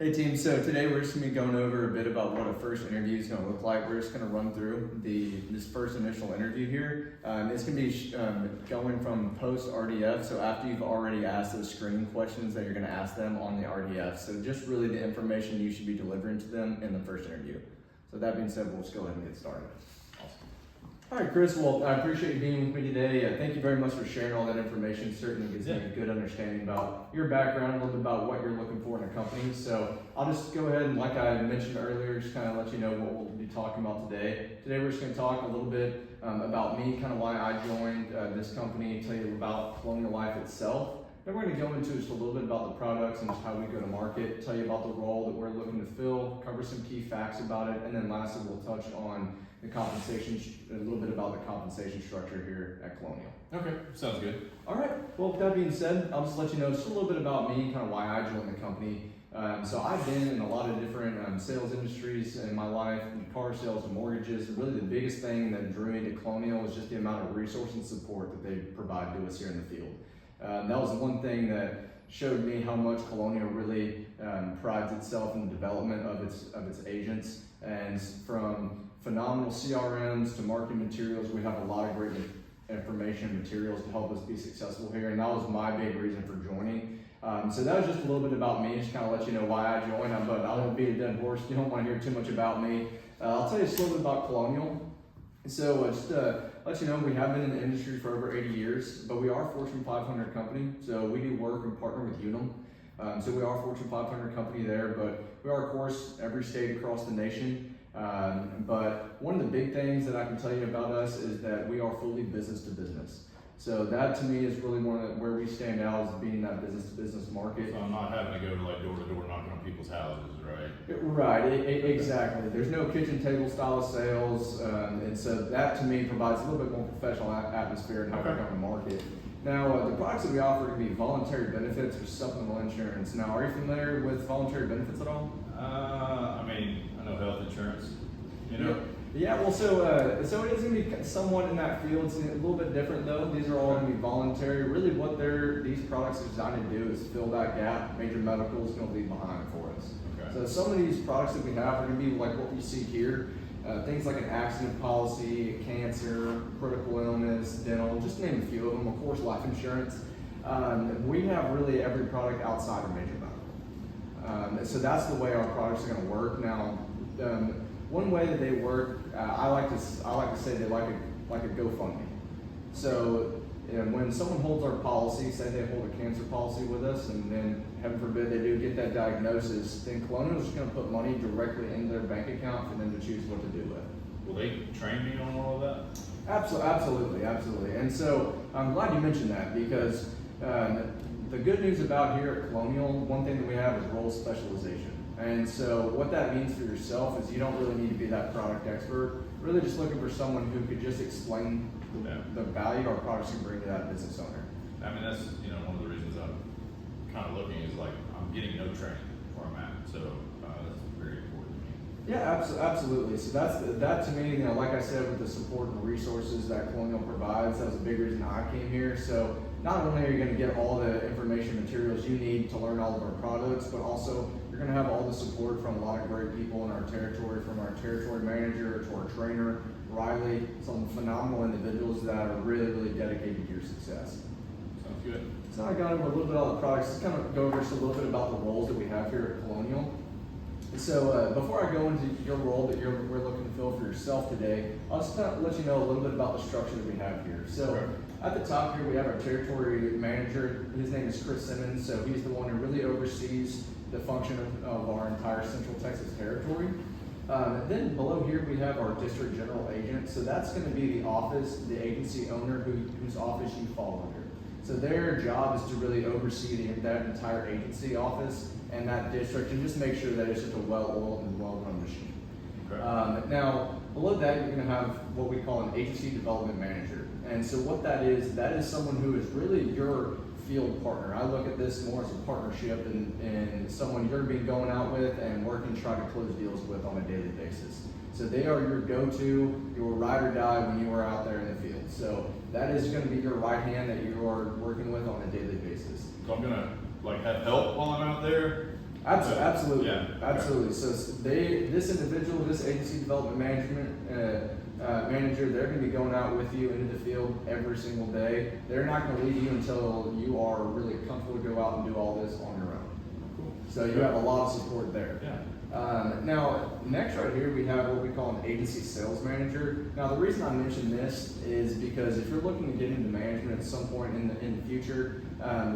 Hey team, so today we're just going to be going over a bit about what a first interview is going to look like. We're just going to run through this first initial interview here. It's going to be going from post RDF, so after you've already asked those screening questions that you're going to ask them on the RDF. So just really the information you should be delivering to them in the first interview. So that being said, we'll just go ahead and get started. All right, Chris, well, I appreciate you being with me today. Thank you very much for sharing all that information. Certainly gives me a good understanding about your background, a little bit about what you're looking for in a company. So I'll just go ahead and, like I mentioned earlier, just kind of let you know what we'll be talking about today. Today we're just going to talk a little bit about me, kind of why I joined this company, tell you about Colonial Life itself. Then we're going to go into just a little bit about the products and just how we go to market, tell you about the role that we're looking to fill, cover some key facts about it, and then lastly we'll touch on the compensation, a little bit about the compensation structure here at Colonial. Okay, sounds good. All right, well with that being said, I'll just let you know just a little bit about me, kind of why I joined the company. So I've been in a lot of different sales industries in my life, car sales and mortgages. Really the biggest thing that drew me to Colonial is just the amount of resource and support that they provide to us here in the field. That was one thing that showed me how much Colonial really prides itself in the development of its agents, and from phenomenal CRMs to marketing materials, we have a lot of great information materials to help us be successful here, and that was my big reason for joining. So that was just a little bit about me, just kind of let you know why I joined, but I won't beat a dead horse. You don't want to hear too much about me. I'll tell you just a little bit about Colonial. So just to let you know, we have been in the industry for over 80 years, but we are a Fortune 500 company, so we do work and partner with Unum. So we are a Fortune 500 company there, but we are, of course, every state across the nation. But one of the big things that I can tell you about us is that we are fully business to business. So that to me is really where we stand out, as being that business to business market. So I'm not having to go to like door to door knocking on people's houses, right? Right, exactly. There's no kitchen table style of sales, and so that to me provides a little bit more professional atmosphere in how we're going to market. Now, the products that we offer can be voluntary benefits or supplemental insurance. Now, are you familiar with voluntary benefits at all? I mean, I know health insurance, you know? Yeah, well, so it is going to be somewhat in that field. It's a little bit different though. These are all going to be voluntary. Really what these products are designed to do is fill that gap Major Medical is going to leave behind for us. Okay. So some of these products that we have are going to be like what we see here. Things like an accident policy, cancer, critical illness, dental, just to name a few of them. Of course, life insurance. We have really every product outside of Major Medical. So that's the way our products are going to work. Now, one way that they work, I like to say they like a GoFundMe. So when someone holds our policy, say they hold a cancer policy with us, and then heaven forbid they do get that diagnosis, then Colonial is just going to put money directly into their bank account for them to choose what to do with. Will they train me on all of that? Absolutely. And so I'm glad you mentioned that, because the good news about here at Colonial, one thing that we have is role specialization. And so what that means for yourself is you don't really need to be that product expert. Really just looking for someone who could just explain the value our products can bring to that business owner. I mean, that's, one of the reasons I'm kind of looking is like, I'm getting no training where I'm at. So that's very important to me. Yeah, absolutely. So that to me, like I said, with the support and resources that Colonial provides, that was a big reason I came here. So not only are you going to get all the information materials you need to learn all of our products, but also you're going to have all the support from a lot of great people in our territory, from our territory manager to our trainer, Riley, some phenomenal individuals that are really, really dedicated to your success. Sounds good. So I got over a little bit about the products. Let's kind of go over just a little bit about the roles that we have here at Colonial. So before I go into your role that we're looking to fill for yourself today, I'll just kind of let you know a little bit about the structure that we have here. So at the top here, we have our territory manager. His name is Chris Simmons. So he's the one who really oversees the function of our entire Central Texas territory. Then below here, we have our district general agent. So that's going to be the office, the agency owner whose office you fall under. So their job is to really oversee that entire agency office and that district, and just make sure that it's just a well-oiled and well-run machine. Okay. Now, below that, you're going to have what we call an agency development manager. And so what that is someone who is really your field partner. I look at this more as a partnership and someone you're going to be going out with and working to try to close deals with on a daily basis. So they are your go-to, your ride or die when you are out there in the field. So that is going to be your right hand that you are working with on a daily basis. So I'm going to like have help while I'm out there? Absolutely, Yeah, okay. absolutely. So this individual, this agency development manager, they're going to be going out with you into the field every single day. They're not going to leave you until you are really comfortable to go out and do all this on your own. Cool. So you have a lot of support there. Yeah. Now, next right here, we have what we call an agency sales manager. Now, the reason I mention this is because if you're looking to get into management at some point in the future,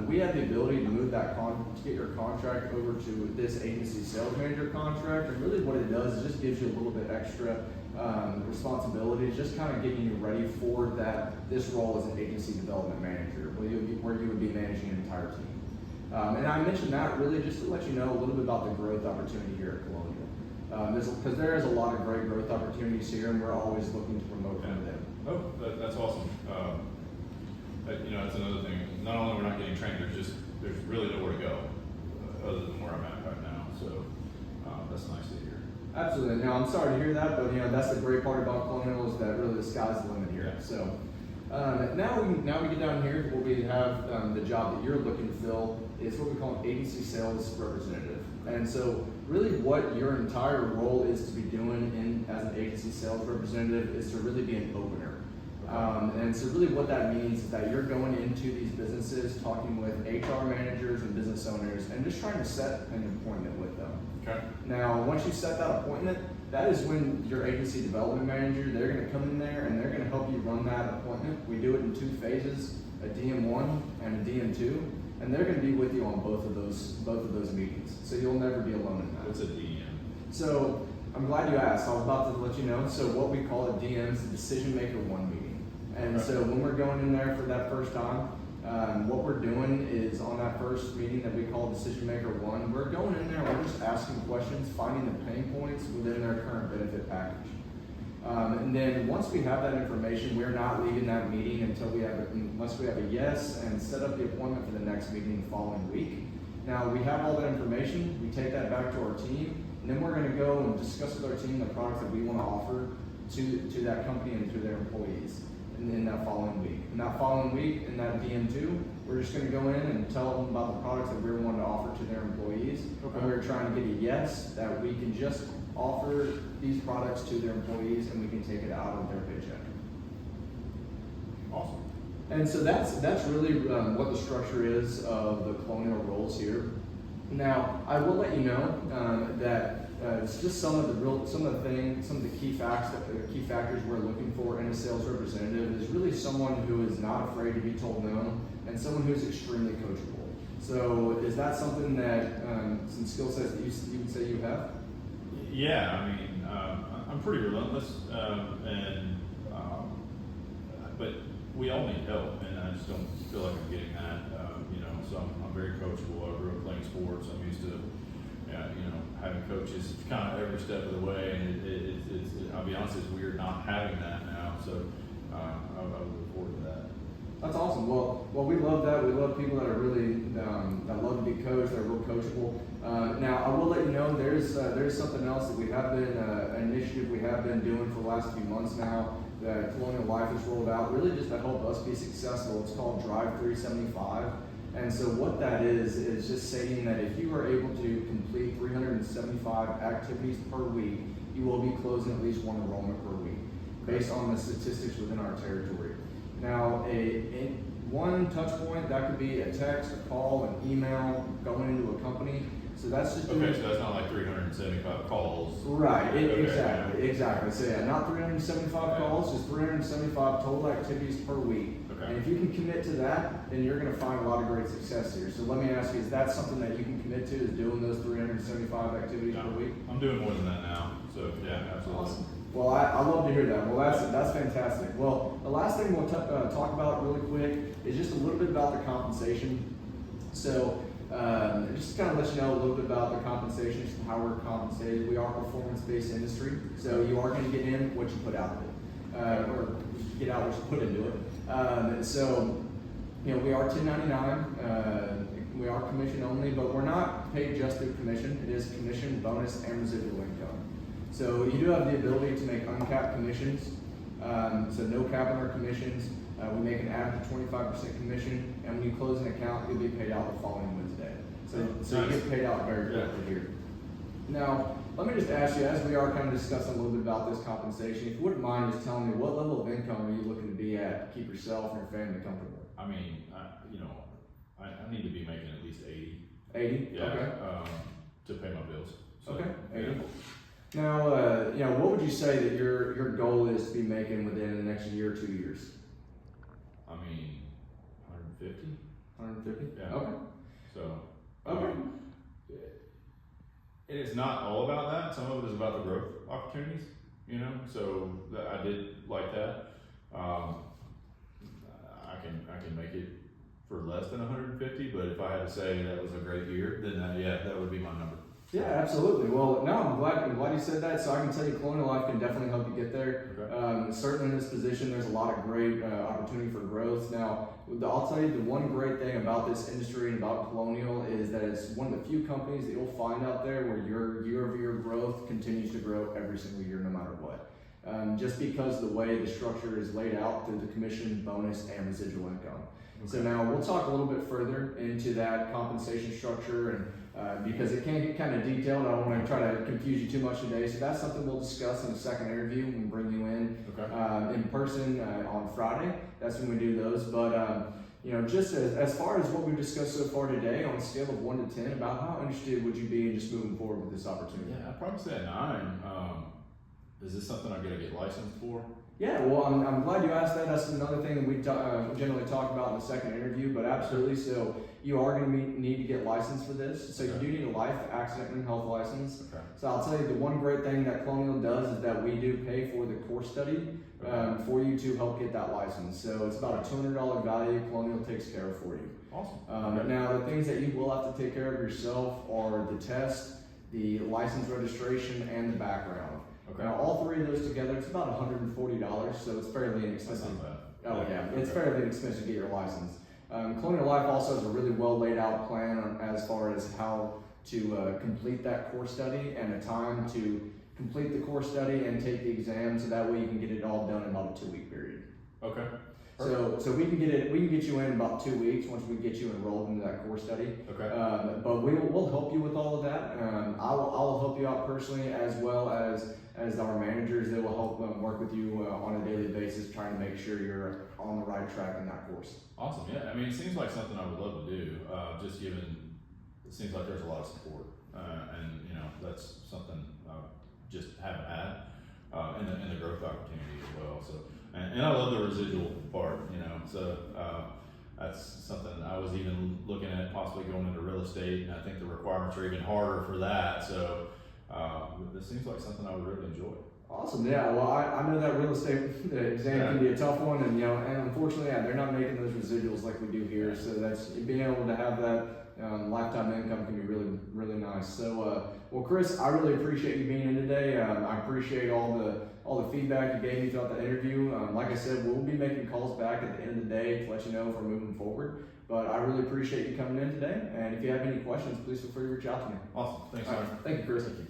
we have the ability to move that to get your contract over to this agency sales manager contract. And really what it does is just gives you a little bit extra responsibilities, just kind of getting you ready for this role as an agency development manager, where you would be managing an entire team. And I mentioned that really just to let you know a little bit about the growth opportunity here at Colonial. Because there is a lot of great growth opportunities here, and we're always looking to promote from them. Oh, that's awesome. That's another thing. Not only we're not getting trained, there's really nowhere to go other than where I'm at right now. So that's nice to hear. Absolutely. Now I'm sorry to hear that, but that's the great part about Colonial is that really the sky's the limit here. Yeah. So now we get down here where we have the job that you're looking to fill is what we call an agency sales representative. And so really what your entire role is to be doing as an agency sales representative is to really be an opener. And so really what that means is that you're going into these businesses, talking with HR managers and business owners, and just trying to set an appointment with them. Okay. Now, once you set that appointment, that is when your agency development manager, they're going to come in there and they're going to help you run that appointment. We do it in 2 phases, a DM1 and a DM2, and they're going to be with you on both of those meetings. So you'll never be alone in that. What's a DM? So I'm glad you asked. I was about to let you know. So what we call a DM is a decision maker 1 meeting. And Okay. so when we're going in there for that first time, what we're doing is on that first meeting that we call Decision Maker 1, we're going in there, we're just asking questions, finding the pain points within their current benefit package. And then once we have that information, we're not leaving that meeting unless we have a yes and set up the appointment for the next meeting the following week. Now we have all that information, we take that back to our team, and then we're going to go and discuss with our team the products that we want to offer to that company and to their employees in that following week. In that following week, in that DM2, we're just going to go in and tell them about the products that we're wanting to offer to their employees. Okay. And we're trying to get a yes that we can just offer these products to their employees and we can take it out of their paycheck. Awesome. And so that's really what the structure is of the Colonial roles here. Now, I will let you know that it's just some of the key factors we're looking for in a sales representative is really someone who is not afraid to be told no and someone who's extremely coachable. So is that something that some skill sets that you would say you have? Yeah, I mean, I'm pretty relentless, but we all need help, and I just don't feel like I'm getting that. So I'm very coachable. I grew up playing sports. I'm used to, having coaches kind of every step of the way, and it's I'll be honest, it's weird not having that now. So I look forward to that. That's awesome. Well, we love that. We love people that are really that love to be coached. They're real coachable. Now, I will let you know there's something else that we have been an initiative we have been doing for the last few months now that Colonial Life has rolled out, really just to help us be successful. It's called Drive 375. And so what that is just saying that if you are able to complete 375 activities per week, you will be closing at least 1 enrollment per week, based on the statistics within our territory. Now, one touch point, that could be a text, a call, an email, going into a company. So that's just Okay, so that's not like 375 calls. Right, Okay. exactly. So yeah, not 375 calls, just 375 total activities per week. Okay. And if you can commit to that, then you're going to find a lot of great success here. So let me ask you, is that something that you can commit to, is doing those 375 activities per week? I'm doing more than that now, so yeah, absolutely. Awesome. Well, I love to hear that. Well, that's fantastic. Well, the last thing we'll talk about really quick is just a little bit about the compensation. So just to kind of let you know a little bit about the compensation, just how we're compensated. We are a performance-based industry, so you are going to get in what you put out of it, or get out what you put into it. So we are 1099. We are commission only, but we're not paid just through commission. It is commission, bonus, and residual income. So you do have the ability to make uncapped commissions, so no cap on our commissions. We make an average of 25% commission, and when you close an account, you'll be paid out the following Wednesday. So you get paid out very quickly here. Now, let me just ask you, as we are kind of discussing a little bit about this compensation, if you wouldn't mind just telling me what level of income are you looking to be at to keep yourself and your family comfortable? I mean, I need to be making at least 80. 80? Yeah. Okay. To pay my bills. So, Okay, 80. Yeah. Now, what would you say that your goal is to be making within the next year or 2 years? I mean, 150. 150? Yeah. Okay. So, Okay. it is not all about that. Some of it is about the growth opportunities, so I did like that. I can make it for less than 150, but if I had to say that was a great year, then that would be my number. Yeah, absolutely. Well, no, I'm glad you said that. So I can tell you, Colonial Life can definitely help you get there. Okay. Certainly in this position, there's a lot of great opportunity for growth. Now, I'll tell you the one great thing about this industry and about Colonial is that it's one of the few companies that you'll find out there where your year-over-year growth continues to grow every single year, no matter what. Just because of the way the structure is laid out through the commission, bonus, and residual income. Okay. So now we'll talk a little bit further into that compensation structure and because it can get kind of detailed. I don't want to try to confuse you too much today. So that's something we'll discuss in a second interview when we bring you in person on Friday. That's when we do those. But just as far as what we've discussed so far today, on a scale of 1 to 10, about how interested would you be in just moving forward with this opportunity? Yeah, I'd probably say a 9. Is this something I'm going to get licensed for? Yeah, well, I'm glad you asked that. That's another thing that we generally talk about in the second interview, but absolutely. So you are going to need to get licensed for this. So you do need a life, accident, and health license. Okay. So I'll tell you the one great thing that Colonial does is that we do pay for the course study for you to help get that license. So it's about a $200 value. Colonial takes care of for you. Awesome. Now the things that you will have to take care of yourself are the test, the license registration, and the background. Okay. Now, all three of those together, it's about $140, so it's fairly inexpensive. That's not bad. It's fairly inexpensive to get your license. Colonial Life also has a really well laid out plan as far as how to complete that course study and a time to complete the course study and take the exam, so that way you can get it all done in about a 2-week period. Okay. So we can get you in about 2 weeks once we get you enrolled into that course study. Okay. But we'll help you with all of that. I'll help you out personally, as well as our managers. They will help work with you on a daily basis, trying to make sure you're on the right track in that course. Awesome. Yeah. I mean, it seems like something I would love to do. Just given it seems like there's a lot of support, and that's something I just haven't had, and the growth opportunity as well. So. And I love the residual part, so that's something I was even looking at possibly going into real estate, and I think the requirements are even harder for that. So this seems like something I would really enjoy. Awesome, yeah. Well, I know that real estate exam can be a tough one, and unfortunately, they're not making those residuals like we do here. So that's being able to have that lifetime income can be really, really nice. So, well, Chris, I really appreciate you being in today. I appreciate all the feedback you gave me throughout the interview. Like I said, we'll be making calls back at the end of the day to let you know if we're moving forward. But I really appreciate you coming in today. And if you have any questions, please feel free to reach out to me. Awesome. Thanks, Aaron. Thank you, Chris. Thank you.